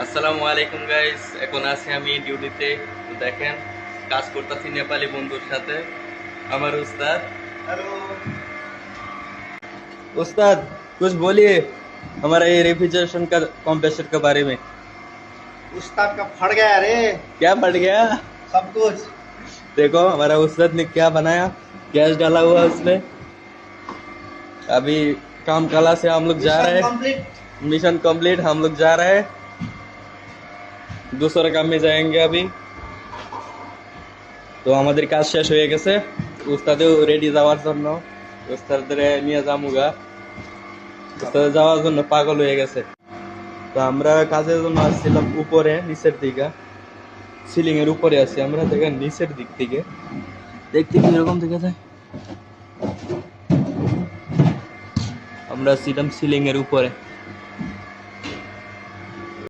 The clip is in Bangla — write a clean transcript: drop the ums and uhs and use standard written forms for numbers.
আসসালামু আলাইকুম গাইস, এখন আছি আমি ডিউটিতে। দেখেন, কাজ করতেছি নেপালি বন্ধুর সাথে। আমার উস্তাদ। हेलो। उस्ताद, कुछ बोलिए हमारा ये रेफ्रिजरेशन का कंप्रेसर के बारे में। उस्ताद का फट गया रे क्या फट गया? सब कुछ। देखो हमारा उस्ताद ने क्या बनाया, गैस डाला हुआ है उसमें। अभी काम कला से हम लोग जा रहे मिशन हैं। कंप्लीट। मिशन कंप्लीट, हम लोग जा रहे हैं, दूसरे काम में जाएंगे अभी। তো আমাদের কাজ শেষ হয়ে গেছে, উস্তাদেও রেডি যাওয়ার জন্য। উস্তাদের নিয়ে যামুগা, উস্তাদে যাওয়ার জন্য পাগল হয়ে গেছে। তো আমরা কাজের জন্য আসছিলাম উপরে, নিচের দিকে, সিলিং এর উপরে আছি আমরা। দেখেন নিচের দিক থেকে দেখতে কিরকম থেকে যায়। আমরা ছিলাম সিলিং এর উপরে।